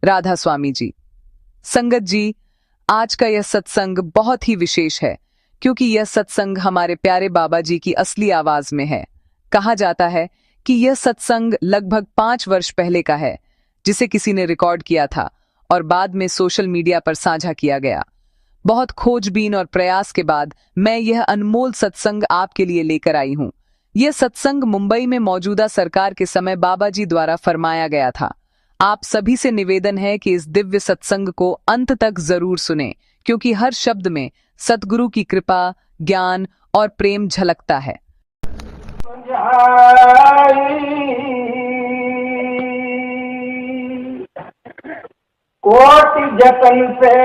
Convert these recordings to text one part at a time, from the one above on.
राधा स्वामी जी। संगत जी, आज का यह सत्संग बहुत ही विशेष है क्योंकि यह सत्संग हमारे प्यारे बाबा जी की असली आवाज में है। कहा जाता है कि यह सत्संग लगभग 5 वर्ष पहले का है, जिसे किसी ने रिकॉर्ड किया था और बाद में सोशल मीडिया पर साझा किया गया। बहुत खोजबीन और प्रयास के बाद मैं यह अनमोल सत्संग आपके लिए लेकर आई हूँ। यह सत्संग मुंबई में मौजूदा सरकार के समय बाबा जी द्वारा फरमाया गया था। आप सभी से निवेदन है कि इस दिव्य सत्संग को अंत तक जरूर सुने, क्योंकि हर शब्द में सतगुरु की कृपा, ज्ञान और प्रेम झलकता है। कोटि जतन से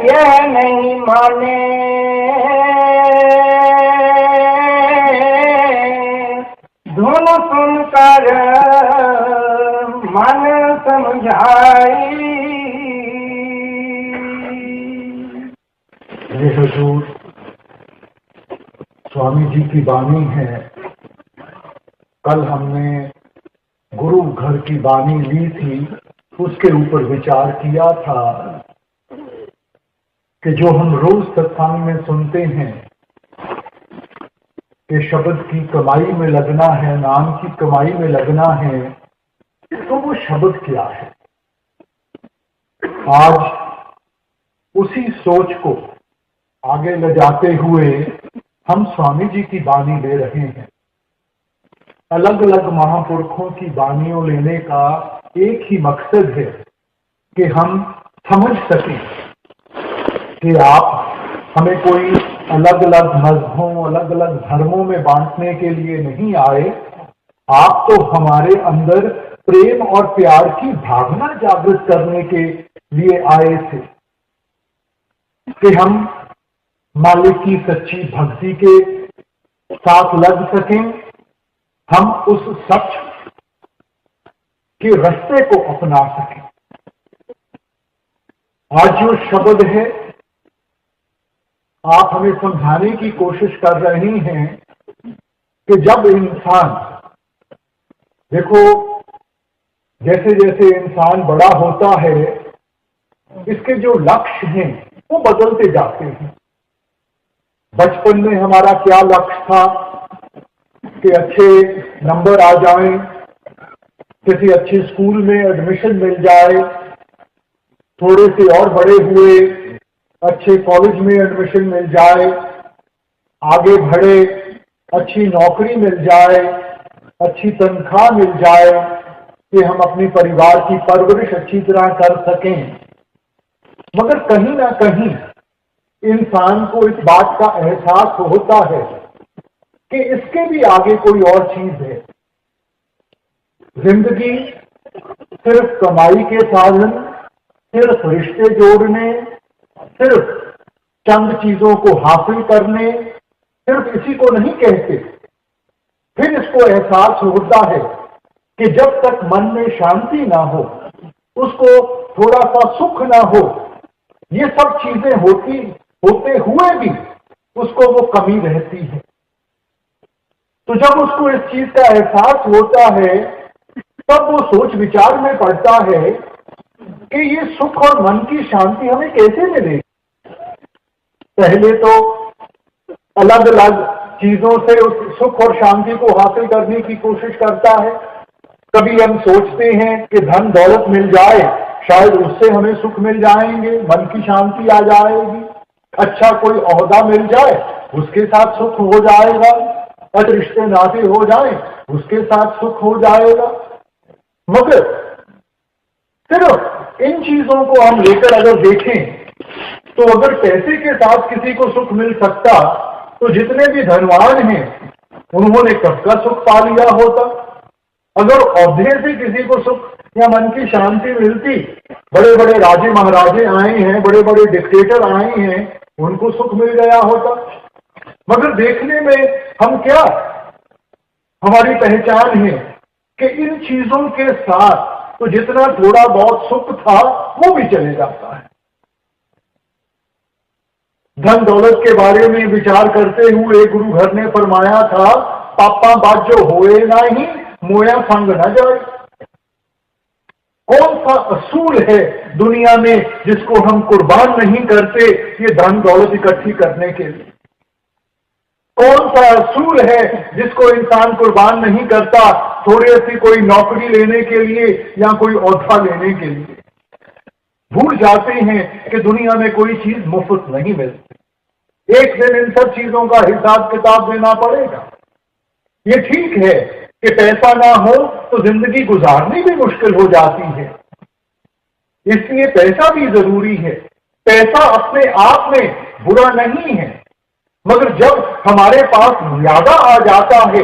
यह नहीं माने, धुन सुनकर मन समझाई। ये हुजूर स्वामी जी की वाणी है। कल हमने गुरु घर की वाणी ली थी, उसके ऊपर विचार किया था कि जो हम रोज सत्संग में सुनते हैं कि शब्द की कमाई में लगना है, नाम की कमाई में लगना है, तो वो शब्द क्या है? आज उसी सोच को आगे ले जाते हुए हम स्वामी जी की वाणी ले रहे हैं। अलग अलग महापुरुषों की वाणियों लेने का एक ही मकसद है कि हम समझ सकें कि आप हमें कोई अलग अलग मजहबों, अलग अलग धर्मों में बांटने के लिए नहीं आए। आप तो हमारे अंदर प्रेम और प्यार की भावना जागृत करने के लिए आए थे कि हम मालिक की सच्ची भक्ति के साथ लग सकें, हम उस सच के रास्ते को अपना सकें। आज जो शब्द है, आप हमें समझाने की कोशिश कर रहे हैं कि जब इंसान, देखो जैसे जैसे इंसान बड़ा होता है, इसके जो लक्ष्य हैं वो बदलते जाते हैं। बचपन में हमारा क्या लक्ष्य था कि अच्छे नंबर आ जाएं, किसी अच्छे स्कूल में एडमिशन मिल जाए, थोड़े से और बड़े हुए अच्छे कॉलेज में एडमिशन मिल जाए, आगे बढ़े, अच्छी नौकरी मिल जाए, अच्छी तनख्वाह मिल जाए कि हम अपने परिवार की परवरिश अच्छी तरह कर सकें। मगर कहीं ना कहीं इंसान को इस बात का एहसास होता है कि इसके भी आगे कोई और चीज है। जिंदगी सिर्फ कमाई के साधन, सिर्फ रिश्ते जोड़ने, सिर्फ चंद चीजों को हासिल करने, सिर्फ इसी को नहीं कहते। फिर इसको एहसास होता है कि जब तक मन में शांति ना हो, उसको थोड़ा सा सुख ना हो, ये सब चीजें होते हुए भी उसको वो कमी रहती है। तो जब उसको इस चीज का एहसास होता है, तब वो सोच विचार में पड़ता है कि ये सुख और मन की शांति हमें कैसे मिलेगी। पहले तो अलग अलग चीजों से उस सुख और शांति को हासिल करने की कोशिश करता है। कभी हम सोचते हैं कि धन दौलत मिल जाए, शायद उससे हमें सुख मिल जाएंगे, मन की शांति आ जाएगी। अच्छा कोई ओहदा मिल जाए, उसके साथ सुख हो जाएगा। अच्छे रिश्ते नाते हो जाए, उसके साथ सुख हो जाएगा। मगर सिर्फ इन चीजों को हम लेकर अगर देखें, तो अगर पैसे के साथ किसी को सुख मिल सकता, तो जितने भी धनवान हैं उन्होंने कब का सुख पा लिया होता। अगर औहदे से किसी को सुख या मन की शांति मिलती, बड़े बड़े राजे महाराजे आए हैं, बड़े बड़े डिक्टेटर आए हैं, उनको सुख मिल गया होता। मगर देखने में हम क्या, हमारी पहचान है कि इन चीजों के साथ तो जितना थोड़ा बहुत सुख था वो भी चले जाता है। धन दौलत के बारे में विचार करते हुए गुरु घर ने फरमाया था, पापा बाजो होए नहीं, मोया संग न जाए। कौन सा असूल है दुनिया में जिसको हम कुर्बान नहीं करते ये धन दौलत इकट्ठी करने के लिए? कौन सा असूल है जिसको इंसान कुर्बान नहीं करता थोड़ी सी कोई नौकरी लेने के लिए या कोई औहदा लेने के लिए? भूल जाते हैं कि दुनिया में कोई चीज मुफ्त नहीं मिलती। एक दिन इन सब चीजों का हिसाब किताब देना पड़ेगा। ये ठीक है कि पैसा ना हो तो जिंदगी गुजारनी भी मुश्किल हो जाती है, इसलिए पैसा भी जरूरी है। पैसा अपने आप में बुरा नहीं है, मगर जब हमारे पास ज्यादा आ जाता है,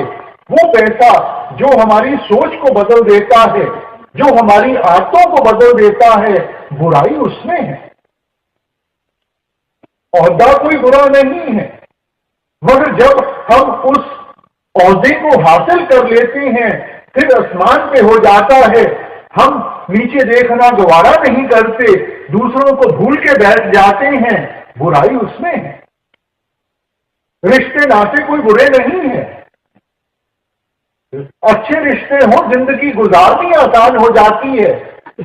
वो पैसा जो हमारी सोच को बदल देता है, जो हमारी आदतों को बदल देता है, बुराई उसमें है। औहदा कोई बुरा नहीं है, मगर जब हम उस औहदे को हासिल कर लेते हैं फिर आसमान पे हो जाता है, हम नीचे देखना दोबारा नहीं करते, दूसरों को भूल के बैठ जाते हैं, बुराई उसमें है। रिश्ते नाते कोई बुरे नहीं है, अच्छे रिश्ते हो जिंदगी गुजारनी आसान हो जाती है,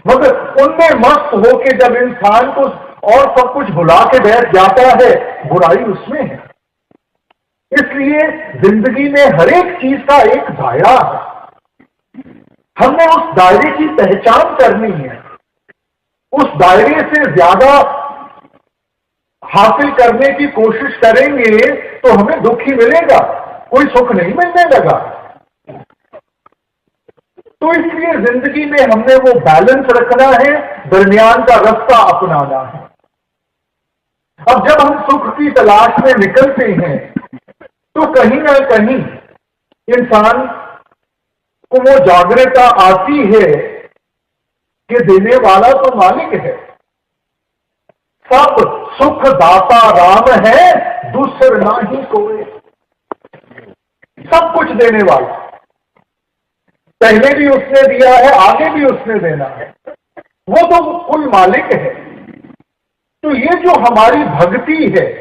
मगर उनमें मस्त होके जब इंसान को और सब कुछ भुला के बैठ जाता है, बुराई उसमें है। इसलिए जिंदगी में हर एक चीज का एक दायरा है, हमने उस दायरे की पहचान करनी है। उस दायरे से ज्यादा हासिल करने की कोशिश करेंगे तो हमें दुख ही मिलेगा, कोई सुख नहीं मिलने लगा। तो इसलिए जिंदगी में हमने वो बैलेंस रखना है, दरमियान का रास्ता अपनाना है। अब जब हम सुख की तलाश में निकलते हैं तो कहीं ना कहीं इंसान को वो जागरूकता आती है कि देने वाला तो मालिक है, सब सुख दाता राम है, दूसर ना ही कोई। सब कुछ देने वाला, पहले भी उसने दिया है, आगे भी उसने देना है, वो तो कुल मालिक है। तो ये जो हमारी भक्ति है,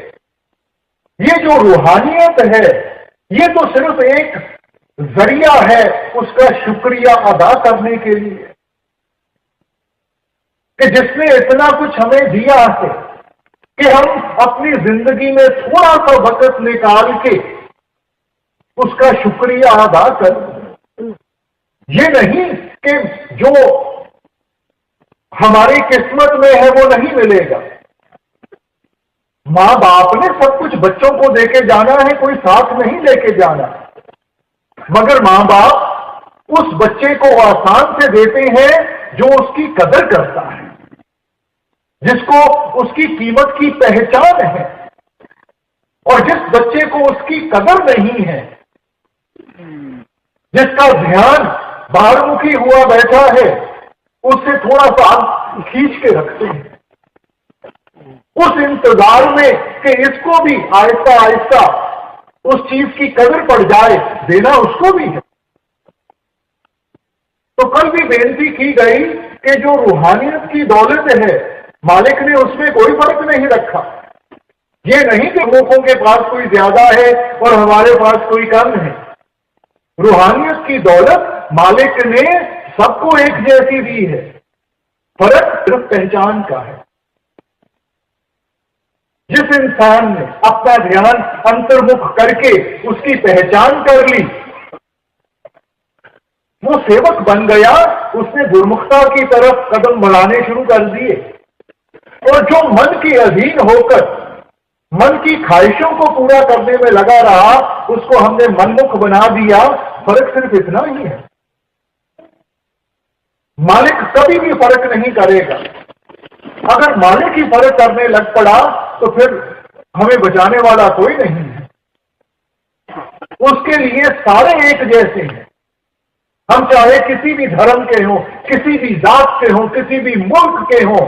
ये जो रूहानियत है, ये तो सिर्फ एक जरिया है उसका शुक्रिया अदा करने के लिए कि जिसने इतना कुछ हमें दिया है कि हम अपनी जिंदगी में थोड़ा सा वक्त निकाल के उसका शुक्रिया अदा करें। ये नहीं कि जो हमारी किस्मत में है वो नहीं मिलेगा। मां बाप ने सब कुछ बच्चों को देके जाना है, कोई साथ नहीं लेके जाना, मगर मां बाप उस बच्चे को आसान से देते हैं जो उसकी कदर करता है, जिसको उसकी कीमत की पहचान है। और जिस बच्चे को उसकी कदर नहीं है, जिसका ध्यान बाहरमुखी हुआ बैठा है, उससे थोड़ा सा खींच के रखते हैं, उस इंतजार में कि इसको भी आहिस्ता आहिस्ता उस चीज की कदर पड़ जाए, देना उसको भी है। तो कल भी बेनती की गई कि जो रूहानियत की दौलत है, मालिक ने उसमें कोई फर्क नहीं रखा। ये नहीं कि लोगों के पास कोई ज्यादा है और हमारे पास कोई कम है। रूहानियत की दौलत मालिक ने सबको एक जैसी दी है, फर्क सिर्फ पहचान का है। जिस इंसान ने अपना ध्यान अंतर्मुख करके उसकी पहचान कर ली, वो सेवक बन गया, उसने गुरमुखता की तरफ कदम बढ़ाने शुरू कर दिए। और जो मन के अधीन होकर मन की ख्वाहिशों को पूरा करने में लगा रहा, उसको हमने मनमुख बना दिया। फर्क सिर्फ इतना ही है, मालिक कभी भी फर्क नहीं करेगा। अगर मालिक ही फर्क करने लग पड़ा तो फिर हमें बचाने वाला कोई नहीं है। उसके लिए सारे एक जैसे हैं। हम चाहे किसी भी धर्म के हों, किसी भी जात के हों, किसी भी मुल्क के हों,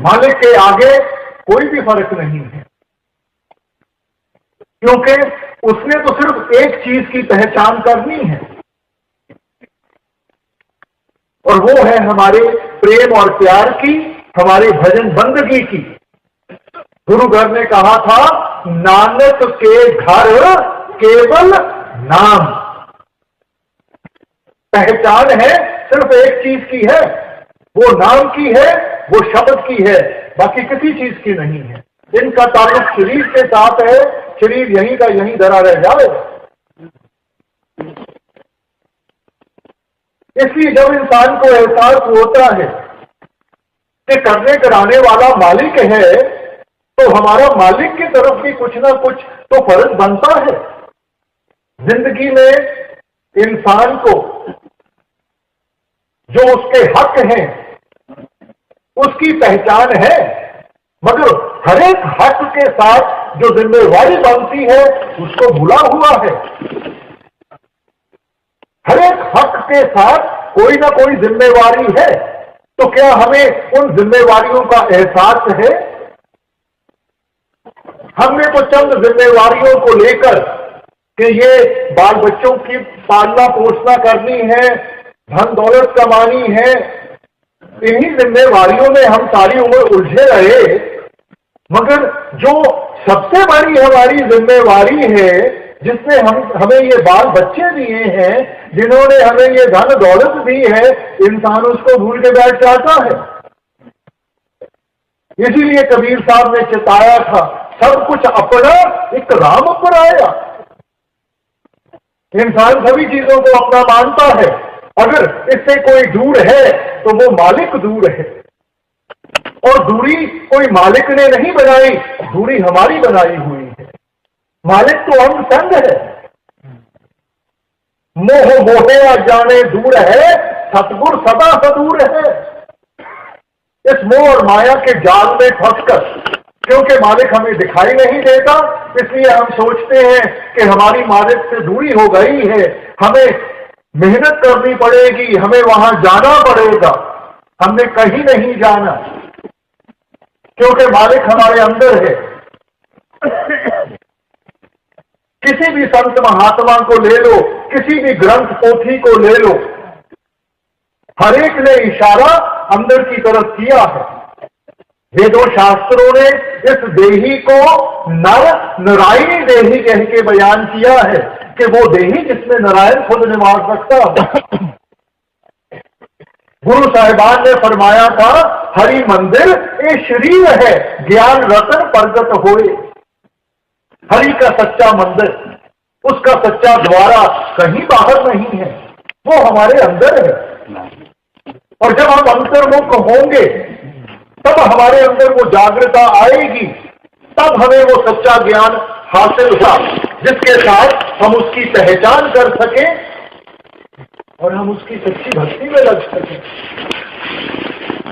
मालिक के आगे कोई भी फर्क नहीं है, क्योंकि उसने तो सिर्फ एक चीज की पहचान करनी है, और वो है हमारे प्रेम और प्यार की, हमारे भजन बंदगी की। गुरु घर ने कहा था, नानक के घर केवल नाम। पहचान है सिर्फ एक चीज की है, वो नाम की है, वो शब्द की है, बाकी किसी चीज की नहीं है। इनका ताल्लुक शरीर के साथ है, शरीर यहीं का यहीं धरा रह जाएगा। इसलिए जब इंसान को एहसास होता है कि करने कराने वाला मालिक है, तो हमारा मालिक की तरफ भी कुछ ना कुछ तो फर्ज बनता है। जिंदगी में इंसान को जो उसके हक हैं उसकी पहचान है, मगर हर एक हक के साथ जो जिम्मेवारी बनती है उसको भूला हुआ है। हर एक हक के साथ कोई ना कोई जिम्मेवारी है, तो क्या हमें उन जिम्मेवारियों का एहसास है? हमने तो चंद जिम्मेवारियों को लेकर कि ये बाल बच्चों की पालना पोषणा करनी है, धन दौलत कमानी है, इन्हीं जिम्मेवारियों में हम सारी उम्र उलझे रहे। मगर जो सबसे बड़ी हमारी जिम्मेवारी है, जिसने हमें ये बाल बच्चे दिए हैं, जिन्होंने हमें ये धन दौलत दी है, इंसान उसको भूल के बैठ जाता है। इसीलिए कबीर साहब ने चिताया था, सब कुछ अपना एक राम पर आया। इंसान सभी चीजों को अपना मानता है, अगर इससे कोई दूर है तो वो मालिक दूर है। और दूरी कोई मालिक ने नहीं बनाई, दूरी हमारी बनाई हुई है। मालिक तो हम संग है। मोह मोहे जाने दूर है, सतगुर सदा सदूर है। इस मोह और माया के जाल में फंसकर, क्योंकि मालिक हमें दिखाई नहीं देता, इसलिए हम सोचते हैं कि हमारी मालिक से दूरी हो गई है, हमें मेहनत करनी पड़ेगी, हमें वहां जाना पड़ेगा। हमने कहीं नहीं जाना, क्योंकि मालिक हमारे अंदर है। किसी भी संत महात्मा को ले लो, किसी भी ग्रंथ पोथी को ले लो, हर एक ने इशारा अंदर की तरफ किया है। वेदों शास्त्रों ने इस देही को नर नारायणी देही कह के बयान किया है कि वो देही जिसमें नारायण खुद निवास रखता है। गुरु साहिबान ने फरमाया था, हरि मंदिर ये शरीर है, ज्ञान रतन प्रगट होए। हरि का सच्चा मंदिर, उसका सच्चा द्वारा कहीं बाहर नहीं है, वो हमारे अंदर है। और जब हम अंतर्मुख होंगे तब हमारे अंदर वो जागृता आएगी, तब हमें वो सच्चा ज्ञान हासिल होगा, जिसके साथ हम उसकी पहचान कर सकें और हम उसकी सच्ची भक्ति में लग सकें।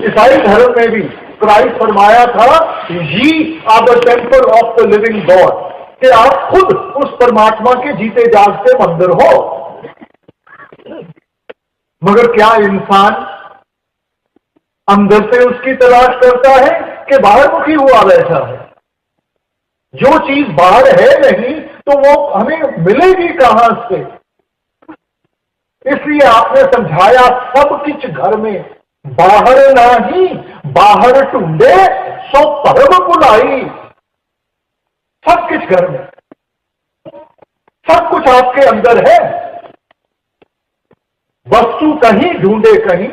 ईसाई धर्म में भी क्राइस्ट फरमाया था, ye are the temple of the living God, कि आप खुद उस परमात्मा के जीते जागते मंदिर हो। मगर क्या इंसान अंदर से उसकी तलाश करता है कि बाहर मुखी हुआ बैठा है? जो चीज बाहर है नहीं तो वो हमें मिलेगी कहां से? इसलिए आपने समझाया, सब कुछ घर में बाहर नहीं, बाहर ढूंढे सो परम बुलाई। सब कुछ घर में, सब कुछ आपके अंदर है। वस्तु कहीं ढूंढे कहीं।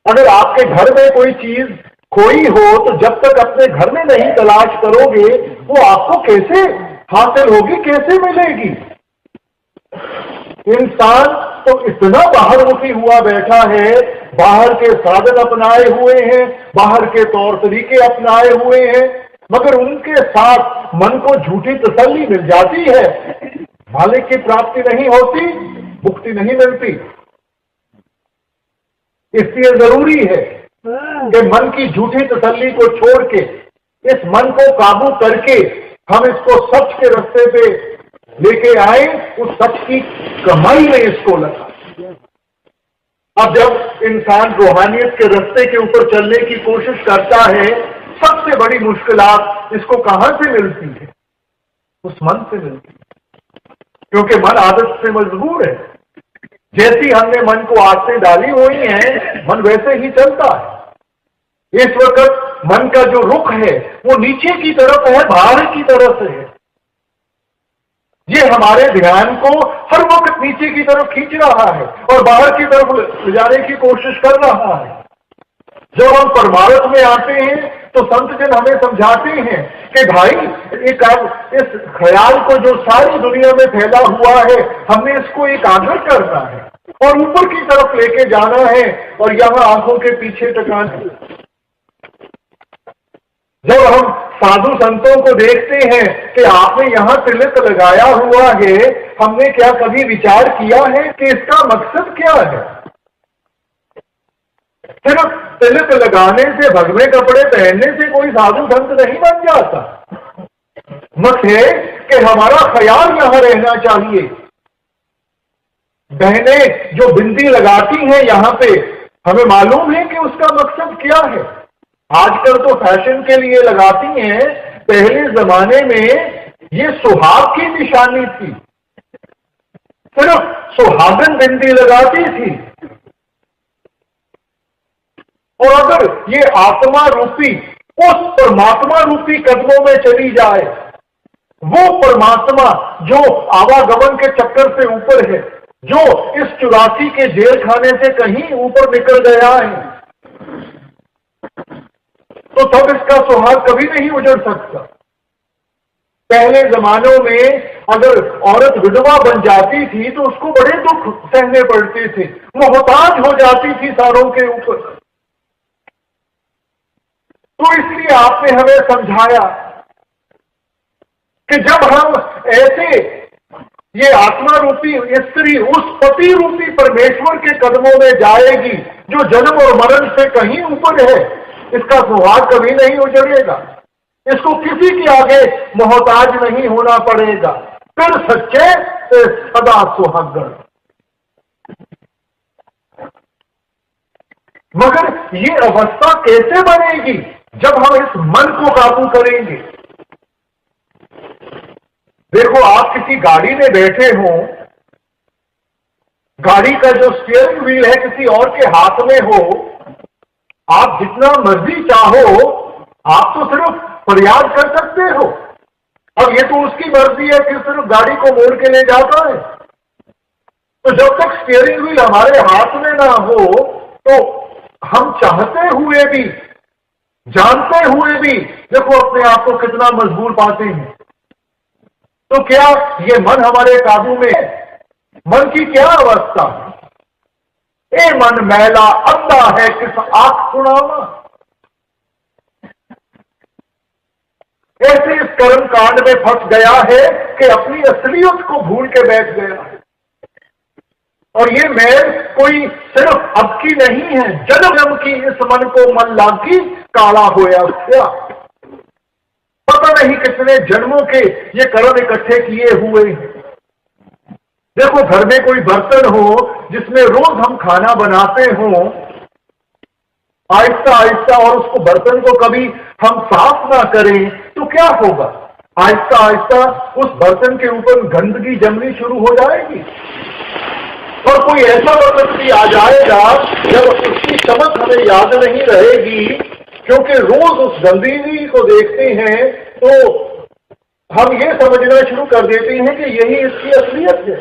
अगर आपके घर में कोई चीज खोई हो तो जब तक अपने घर में नहीं तलाश करोगे, वो आपको कैसे हासिल होगी, कैसे मिलेगी? इंसान तो इतना बाहरमुखी हुआ बैठा है, बाहर के साधन अपनाए हुए हैं, बाहर के तौर तरीके अपनाए हुए हैं, मगर उनके साथ मन को झूठी तसल्ली मिल जाती है, मालिक की प्राप्ति नहीं होती, मुक्ति नहीं मिलती। इसलिए जरूरी है कि मन की झूठी तसल्ली को छोड़ के, इस मन को काबू करके हम इसको सच के रास्ते पे लेके आए, उस सच की कमाई में इसको लगा। अब जब इंसान रूहानियत के रास्ते के ऊपर चलने की कोशिश करता है, सबसे बड़ी मुश्किलात इसको कहां से मिलती है? उस मन से मिलती है, क्योंकि मन आदत से मजबूर है। जैसी हमने मन को आदतें डाली हुई हैं, मन वैसे ही चलता है। इस वक्त मन का जो रुख है वो नीचे की तरफ है, बाहर की तरफ है। ये हमारे ध्यान को हर वक्त नीचे की तरफ खींच रहा है और बाहर की तरफ ले जाने की कोशिश कर रहा है। जब हम परमार्थ में आते हैं तो संत जन हमें समझाते हैं कि भाई इस ख्याल को जो सारी दुनिया में फैला हुआ है, हमने इसको एकाग्र करना है और ऊपर की तरफ लेके जाना है और यहां आंखों के पीछे टकाना है। जब हम साधु संतों को देखते हैं कि आपने यहां तिलक लगाया हुआ है, हमने क्या कभी विचार किया है कि इसका मकसद क्या है? सिर्फ तिलक लगाने से, भगवे कपड़े पहनने से कोई साधु संत नहीं बन जाता। मकसद है कि हमारा ख्याल यहां रहना चाहिए। बहनें जो बिंदी लगाती हैं यहां पे, हमें मालूम है कि उसका मकसद क्या है। आजकल तो फैशन के लिए लगाती हैं, पहले जमाने में ये सुहाग की निशानी थी, सिर्फ सुहागन बिंदी लगाती थी। और अगर ये आत्मा रूपी उस परमात्मा रूपी कदमों में चली जाए, वो परमात्मा जो आवागमन के चक्कर से ऊपर है, जो इस 84 के जेल खाने से कहीं ऊपर निकल गया है, तो तब इसका सुहाग कभी नहीं उजड़ सकता। पहले जमानों में अगर औरत विधवा बन जाती थी तो उसको बड़े दुख सहने पड़ते थे, मोहताज हो जाती थी सारों के ऊपर। तो इसलिए आपने हमें समझाया कि जब हम ऐसे ये आत्मा रूपी स्त्री उस पति रूपी परमेश्वर के कदमों में जाएगी जो जन्म और मरण से कहीं ऊपर है, इसका सुहाग कभी नहीं उजड़ेगा। इसको किसी के आगे मोहताज नहीं होना पड़ेगा। फिर सच्चे सदा सुहागन। मगर ये अवस्था कैसे बनेगी? जब हम इस मन को काबू करेंगे। देखो, आप किसी गाड़ी में बैठे हो, गाड़ी का जो स्टीयरिंग व्हील है किसी और के हाथ में हो, आप जितना मर्जी चाहो आप तो सिर्फ फरियाद कर सकते हो। अब ये तो उसकी मर्जी है कि सिर्फ गाड़ी को मोड़ के ले जाता है। तो जब तक स्टीयरिंग व्हील हमारे हाथ में ना हो तो हम चाहते हुए भी, जानते हुए भी, देखो अपने आप को कितना मजबूर पाते हैं। तो क्या ये मन हमारे काबू में है? मन की क्या अवस्था है? ए मन मैला अंधा है किस आंख सुनावा। ऐसे इस कर्म कांड में फंस गया है कि अपनी असलियत को भूल के बैठ गया है। और ये मैल कोई सिर्फ अब की नहीं है, जन्म जन्म की इस मन को मन लागी काला होया क्या। पता नहीं कितने जन्मों के ये कर्म इकट्ठे किए हुए हैं। देखो, घर में कोई बर्तन हो जिसमें रोज हम खाना बनाते हो, आहिस्ता आहिस्ता, और उसको बर्तन को कभी हम साफ ना करें तो क्या होगा? आहिस्ता आहिस्ता उस बर्तन के ऊपर गंदगी जमनी शुरू हो जाएगी। और कोई ऐसा बर्तन भी आ जाएगा जब उसकी चमक हमें याद नहीं रहेगी, क्योंकि रोज उस गंदगी को देखते हैं तो हम ये समझना शुरू कर देते हैं कि यही इसकी असलियत है।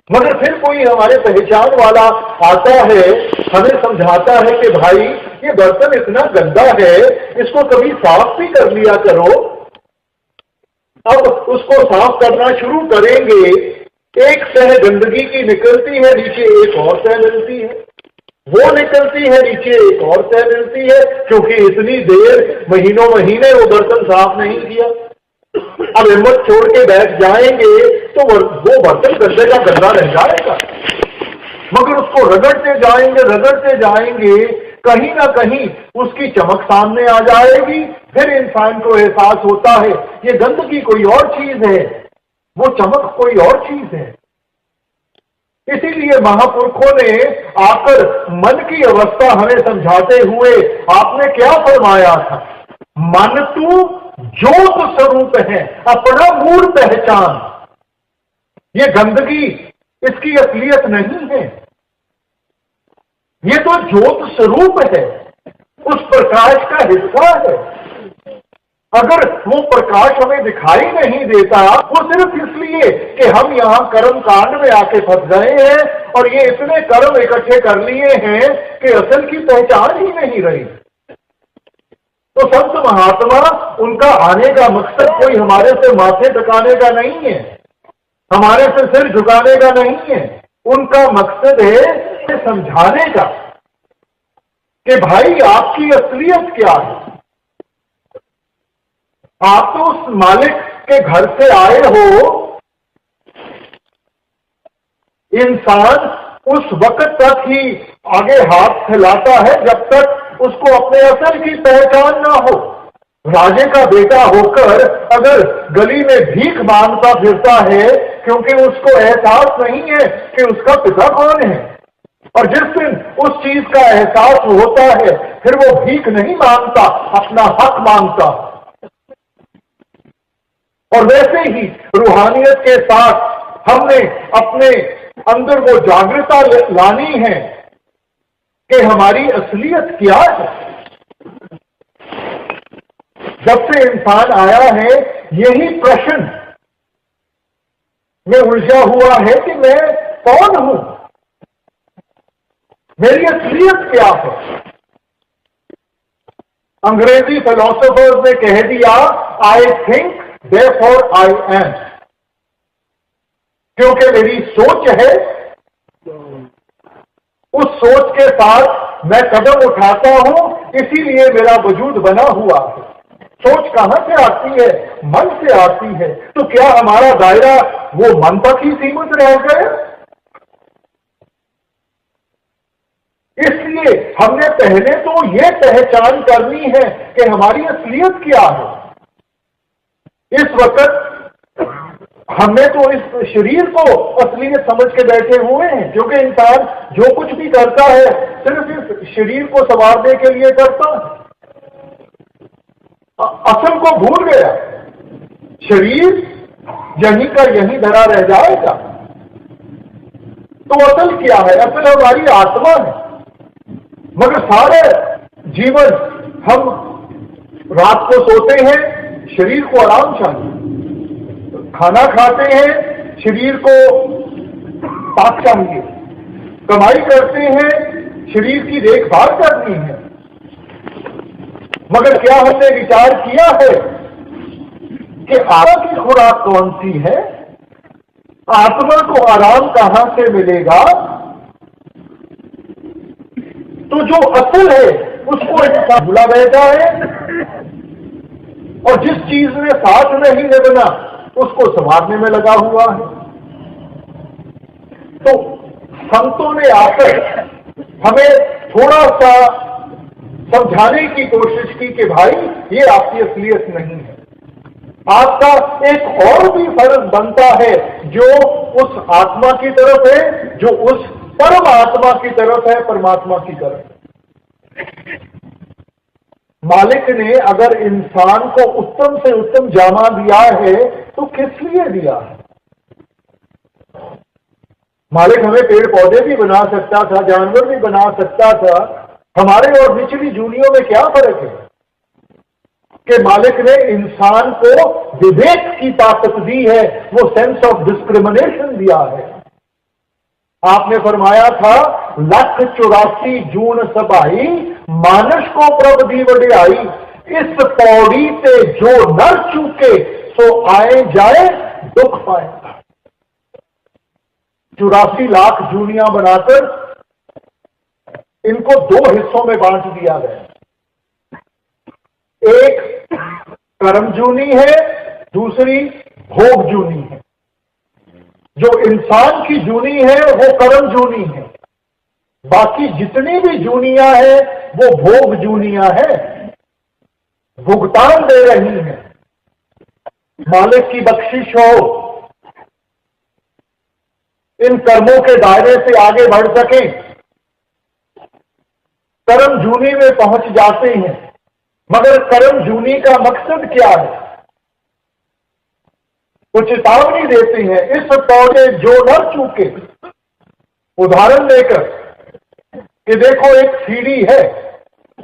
मगर फिर कोई हमारे पहचान वाला आता है, हमें समझाता है कि भाई ये बर्तन इतना गंदा है, इसको कभी साफ भी कर लिया करो। अब उसको साफ करना शुरू करेंगे, एक सह गंदगी की निकलती है, नीचे एक और सह मिलती है, वो निकलती है, नीचे एक और सह मिलती है, क्योंकि इतनी देर महीनों महीने वो बर्तन साफ नहीं किया। अब हिम्मत छोड़ के बैठ जाएंगे तो वो बर्तन गंदे का गंदा रह जाएगा। मगर उसको रगड़ते जाएंगे, कहीं ना कहीं उसकी चमक सामने आ जाएगी। फिर इंसान को एहसास होता है ये गंदगी कोई और चीज है, वो चमक कोई और चीज है। इसीलिए महापुरुषों ने आकर मन की अवस्था हमें समझाते हुए आपने क्या फरमाया था? मन तू ज्योत स्वरूप है, अपना मूल पहचान। ये गंदगी इसकी असलियत नहीं है, ये तो ज्योत स्वरूप है, उस प्रकाश का हिस्सा है। अगर वो प्रकाश हमें दिखाई नहीं देता, वो सिर्फ इसलिए कि हम यहां कर्म कांड में आके फंस गए हैं और ये इतने कर्म इकट्ठे कर लिए हैं कि असल की पहचान ही नहीं रही। तो संत महात्मा, उनका आने का मकसद कोई हमारे से माथे टिकाने का नहीं है, हमारे से सिर झुकाने का नहीं है। उनका मकसद है समझाने का कि भाई आपकी असलियत क्या है। आप तो उस मालिक के घर से आए हो। इंसान उस वक्त तक ही आगे हाथ फैलाता है जब तक उसको अपने असल की पहचान ना हो। राजे का बेटा होकर अगर गली में भीख मांगता फिरता है क्योंकि उसको एहसास नहीं है कि उसका पिता कौन है, और जिस दिन उस चीज का एहसास होता है फिर वो भीख नहीं मांगता, अपना हक मांगता। और वैसे ही रूहानियत के साथ हमने अपने अंदर वो जागृता लानी है कि हमारी असलियत क्या है। जब से इंसान आया है यही प्रश्न में उलझा हुआ है कि मैं कौन हूं, मेरी असलियत क्या है। अंग्रेजी फिलोसोफर्स ने कह दिया, I think therefore I am. क्योंकि मेरी सोच है, उस सोच के साथ मैं कदम उठाता हूं, इसीलिए मेरा वजूद बना हुआ है। सोच कहां से आती है? मन से आती है। तो क्या हमारा दायरा वो मन तक ही सीमित रह गया? इसलिए हमने पहले तो ये पहचान करनी है कि हमारी असलियत क्या है। इस वक्त हमने तो इस शरीर को असलियत समझ के बैठे हुए हैं, क्योंकि इंसान जो कुछ भी करता है सिर्फ इस शरीर को संवारने के लिए करता है। असल को भूल गया। शरीर यहीं का यहीं धरा रह जाएगा। तो असल क्या है? असल हमारी आत्मा है। मगर सारे जीवन हम रात को सोते हैं, शरीर को आराम चाहिए। खाना खाते हैं, शरीर को ताकत चाहिए। कमाई करते हैं, शरीर की देखभाल करनी है। मगर क्या हमने विचार किया है कि आत्मा की खुराक कौन सी है? आत्मा को आराम कहां से मिलेगा? तो जो असल है उसको इंसान भुला बैठा है, और जिस चीज में साथ नहीं निभना उसको संवारने में लगा हुआ है। तो संतों ने आकर हमें थोड़ा सा समझाने की कोशिश की कि भाई ये आपकी असलियत नहीं है। आपका एक और भी फर्ज बनता है जो उस आत्मा की तरफ है, जो उस परम आत्मा की तरफ है, परमात्मा की तरफ। मालिक ने अगर इंसान को उत्तम से उत्तम जामा दिया है तो किस लिए दिया है? मालिक हमें पेड़ पौधे भी बना सकता था, जानवर भी बना सकता था। हमारे और निचली जूनियों में क्या फर्क है कि मालिक ने इंसान को विवेक की ताकत दी है, वो सेंस ऑफ डिस्क्रिमिनेशन दिया है। आपने फरमाया था, 184 जून सभाई मानस को प्रभ दी वडियाई, इस पौड़ी से जो नर चूके सो आए जाए दुख पाए। 84 लाख जूनियां बनाकर इनको 2 हिस्सों में बांट दिया गया। एक कर्म जूनी है, दूसरी भोग जूनी है। जो इंसान की जूनी है वो कर्म जूनी है, बाकी जितनी भी जूनियां हैं वो भोग जूनियां हैं, भुगतान दे रही हैं। मालिक की बख्शिश हो, इन कर्मों के दायरे से आगे बढ़ सके, कर्म जूनी में पहुंच जाते हैं। मगर कर्म जूनी का मकसद क्या है? वो चेतावनी देते हैं, इस पौधे जो नर चूके। उदाहरण लेकर कि देखो एक सीढ़ी है,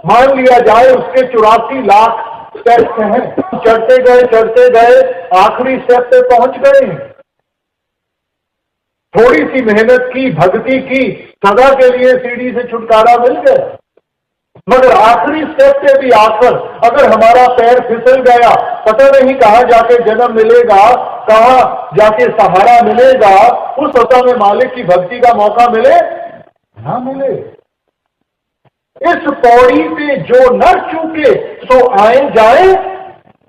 मान लिया जाए उसके 84 लाख स्टेप्स हैं, चढ़ते गए आखिरी स्टेप पे पहुंच गए हैं। थोड़ी सी मेहनत की, भक्ति की, सदा के लिए सीढ़ी से छुटकारा मिल गया। मगर आखिरी स्टेप पे भी आकर अगर हमारा पैर फिसल गया, पता नहीं कहां जाके जन्म मिलेगा, कहां जाके सहारा मिलेगा, उस समय मालिक की भक्ति का मौका मिले ना मिले। इस पौड़ी पे जो न चूके सो आए जाए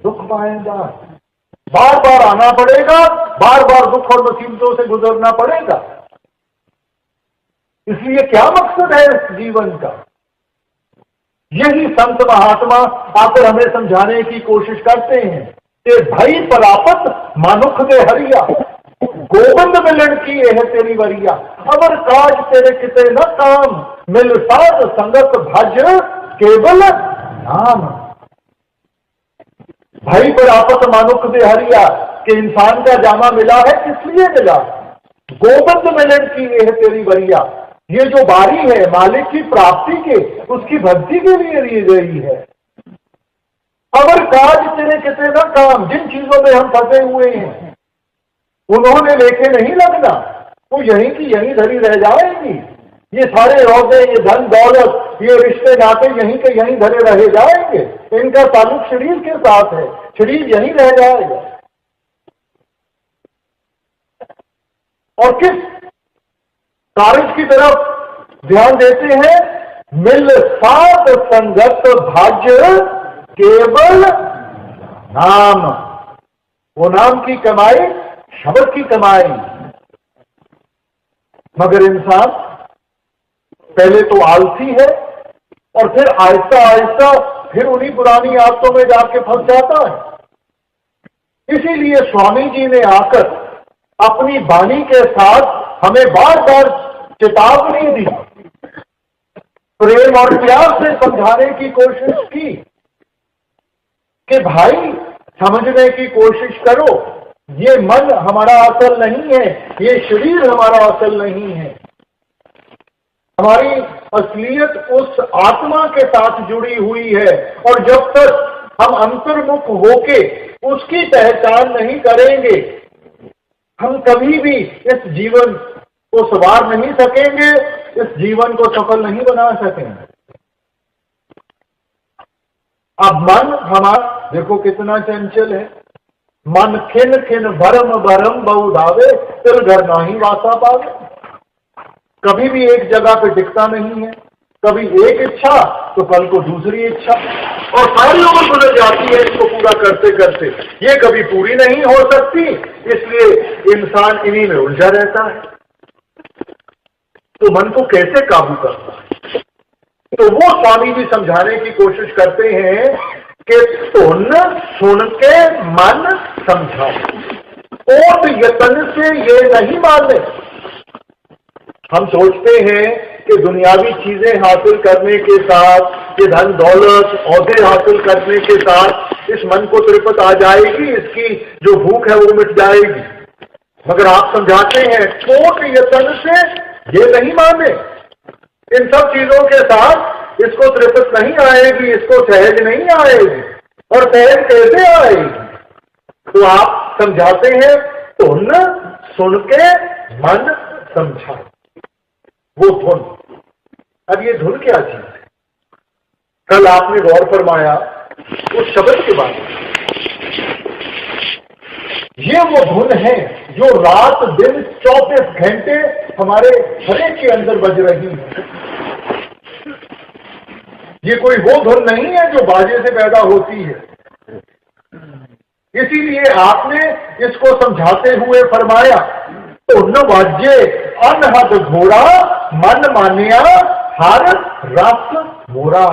दुख पाएगा। बार बार आना पड़ेगा, बार बार दुख और मुसीबतों से गुजरना पड़ेगा। इसलिए क्या मकसद है इस जीवन का? यही संत महात्मा आकर हमें समझाने की कोशिश करते हैं कि भाई परापत मानुख दे हरिया, गोविंद मिलन की यह तेरी वरिया, अवर काज तेरे किते न काम, मिल साध संगत भज केवल नाम। भाई परापत मानुख दे हरिया कि इंसान का जामा मिला है, किस लिए मिला? गोविंद मिलन की यह तेरी वरिया, ये जो बारी है मालिक की प्राप्ति के, उसकी भक्ति के लिए ली गई है। अगर काज तेरे कितने न काम, जिन चीजों में हम फंसे हुए हैं उन्होंने लेके नहीं लगना, वो यहीं की यहीं धरी रह जाएंगी। ये सारे औहदे, ये धन दौलत, ये रिश्ते नाते यहीं के यहीं धरे रह जाएंगे। इनका ताल्लुक शरीर के साथ है, शरीर यहीं रह जाएगा। और किस कार्य की तरफ ध्यान देते हैं? मिल साध संगत भज केवल नाम। वो नाम की कमाई, शब्द की कमाई। मगर इंसान पहले तो आलसी है और फिर आहिस्ता आहिस्ता फिर उन्हीं पुरानी आदतों में जाके फंस जाता है। इसीलिए स्वामी जी ने आकर अपनी वाणी के साथ हमें बार बार चेतावनी दी, प्रेम और प्यार से समझाने की कोशिश की कि भाई समझने की कोशिश करो, ये मन हमारा असल नहीं है, ये शरीर हमारा असल नहीं है। हमारी असलियत उस आत्मा के साथ जुड़ी हुई है, और जब तक हम अंतर्मुख होके उसकी पहचान नहीं करेंगे, हम कभी भी इस जीवन को संवार नहीं सकेंगे, इस जीवन को सफल नहीं बना सकेंगे। अब मन हमारा देखो कितना चंचल है। मन खिन खिन भरम भरम बहुधावे, तिल घर नाही वासा पावे। कभी भी एक जगह पे टिकता नहीं है, कभी एक इच्छा तो कल को दूसरी इच्छा, और सारी उम्र गुजर जाती है इसको पूरा करते करते, ये कभी पूरी नहीं हो सकती। इसलिए इंसान इन्हीं में उलझा रहता है। तो मन को कैसे काबू करना है? तो वो स्वामी जी समझाने की कोशिश करते हैं कि सुन सुन के मन समझाओ, ओट यतन से ये नहीं माने। हम सोचते हैं कि दुनियावी चीजें हासिल करने के साथ, ये धन दौलत औहदे हासिल करने के साथ इस मन को तृप्त आ जाएगी, इसकी जो भूख है वो मिट जाएगी। मगर आप समझाते हैं ओट यतन से ये नहीं माने। इन सब चीजों के साथ इसको तृप्त नहीं आएगी, इसको सहज नहीं आएगी। और सहज कैसे आएगी? तो आप समझाते हैं धुन सुन के मन समझा, वो धुन। अब ये धुन क्या चीज है? कल आपने गौर फरमाया उस शब्द के बारे में। ये वो धुन है जो रात दिन 24 घंटे हमारे हृदय के अंदर बज रही है। ये कोई वो धुन नहीं है जो बाजे से पैदा होती है। इसीलिए आपने इसको समझाते हुए फरमाया धुन वाजे अनहद घोड़ा, मन मानिया हर रस मोरा।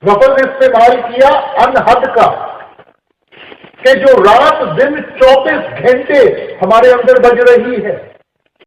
लफ्ज इस्तेमाल किया अनहद का, कि जो रात दिन 24 घंटे हमारे अंदर बज रही है।